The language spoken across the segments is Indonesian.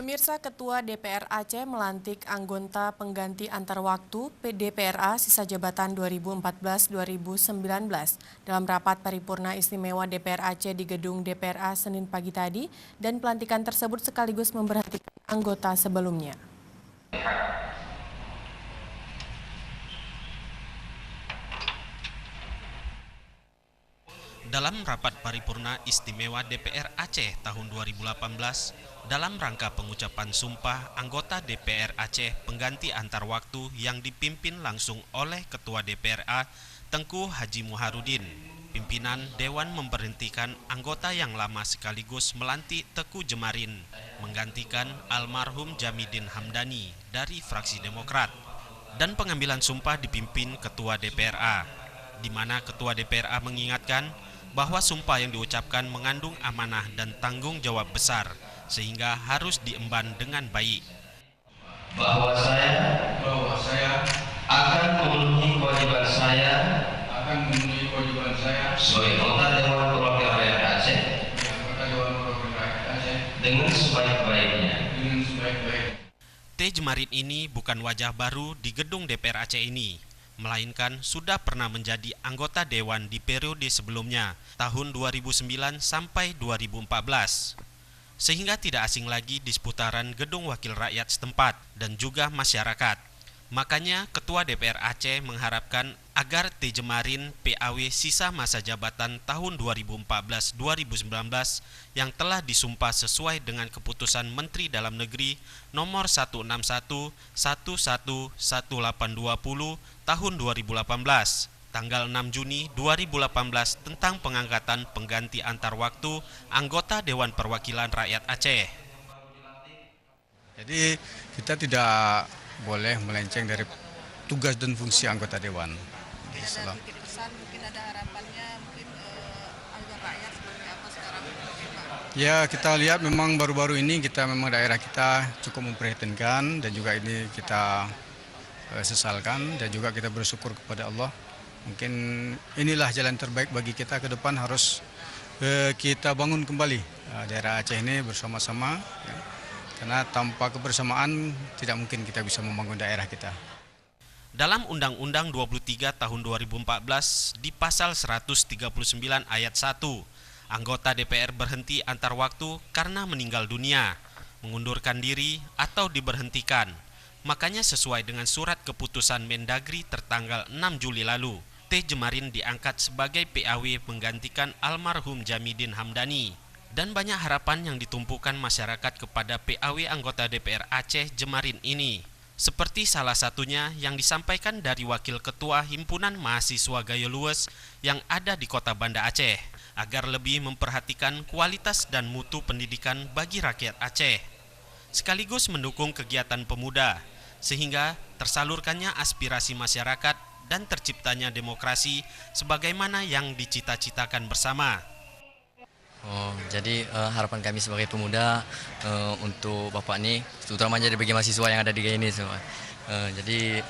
Pemirsa, Ketua DPR Aceh melantik anggota pengganti antar waktu DPRA sisa jabatan 2014-2019 dalam rapat paripurna istimewa DPR Aceh di gedung DPRA Senin pagi tadi, dan pelantikan tersebut sekaligus memberhentikan anggota sebelumnya. Dalam rapat paripurna istimewa DPR Aceh tahun 2018, dalam rangka pengucapan sumpah anggota DPR Aceh pengganti antar waktu yang dipimpin langsung oleh Ketua DPRA Tengku Haji Muharudin, pimpinan Dewan memberhentikan anggota yang lama sekaligus melantik Teku Jemarin menggantikan almarhum Jamidin Hamdani dari fraksi Demokrat, dan pengambilan sumpah dipimpin Ketua DPRA, di mana Ketua DPRA mengingatkan bahwa sumpah yang diucapkan mengandung amanah dan tanggung jawab besar, sehingga harus diemban dengan baik. Bahwa saya akan memenuhi kewajiban saya sebagai anggota Dewan Perwakilan Rakyat Aceh dengan sebaik-baiknya. T. Jemarin ini bukan wajah baru di gedung DPR Aceh ini, melainkan sudah pernah menjadi anggota dewan di periode sebelumnya, tahun 2009 sampai 2014. Sehingga tidak asing lagi di seputaran gedung wakil rakyat setempat dan juga masyarakat. Makanya Ketua DPR Aceh mengharapkan agar T. Jemarin PAW sisa masa jabatan tahun 2014-2019 yang telah disumpah sesuai dengan keputusan Menteri Dalam Negeri nomor 161/111820 tahun 2018 tanggal 6 Juni 2018 tentang pengangkatan pengganti antar waktu anggota Dewan Perwakilan Rakyat Aceh. Jadi kita tidak boleh melenceng dari tugas dan fungsi anggota Dewan. Ada sedikit pesan, mungkin ada harapannya, mungkin agar rakyat seperti apa sekarang? Ya, kita lihat memang baru-baru ini daerah kita cukup memprihatinkan, dan juga ini kita sesalkan, dan juga kita bersyukur kepada Allah. Mungkin inilah jalan terbaik bagi kita ke depan, harus kita bangun kembali daerah Aceh ini bersama-sama, ya. Karena tanpa kebersamaan tidak mungkin kita bisa membangun daerah kita. Dalam Undang-Undang 23 tahun 2014 di pasal 139 ayat 1, anggota DPR berhenti antar waktu karena meninggal dunia, mengundurkan diri atau diberhentikan. Makanya sesuai dengan surat keputusan Mendagri tertanggal 6 Juli lalu, T. Jemarin diangkat sebagai PAW menggantikan almarhum Jamidin Hamdani. Dan banyak harapan yang ditumpukan masyarakat kepada PAW anggota DPR Aceh Jemarin ini. Seperti salah satunya yang disampaikan dari Wakil Ketua Himpunan Mahasiswa Gayo Luwes yang ada di Kota Banda Aceh, agar lebih memperhatikan kualitas dan mutu pendidikan bagi rakyat Aceh, sekaligus mendukung kegiatan pemuda, sehingga tersalurkannya aspirasi masyarakat dan terciptanya demokrasi sebagaimana yang dicita-citakan bersama. Jadi harapan kami sebagai pemuda untuk Bapak ini, terutamanya bagi mahasiswa yang ada di GAI ini semua. Jadi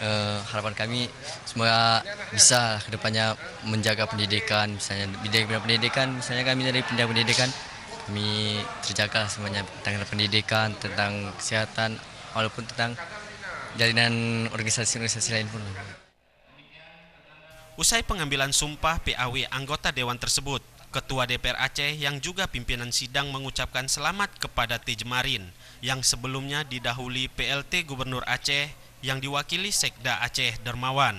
harapan kami semoga bisa kedepannya menjaga pendidikan, misalnya bidang pendidikan, misalnya kami dari bidang pendidikan, kami terjaga semuanya tentang pendidikan, tentang kesehatan, walaupun tentang jalinan organisasi-organisasi lain pun. Usai pengambilan sumpah PAW anggota Dewan tersebut, Ketua DPR Aceh yang juga pimpinan sidang mengucapkan selamat kepada T. Jemarin yang sebelumnya didahului PLT Gubernur Aceh yang diwakili Sekda Aceh Dermawan.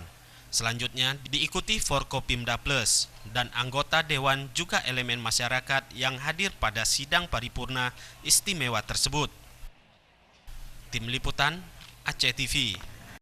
Selanjutnya diikuti Forkopimda Plus dan anggota Dewan juga elemen masyarakat yang hadir pada sidang paripurna istimewa tersebut. Tim Liputan Aceh TV.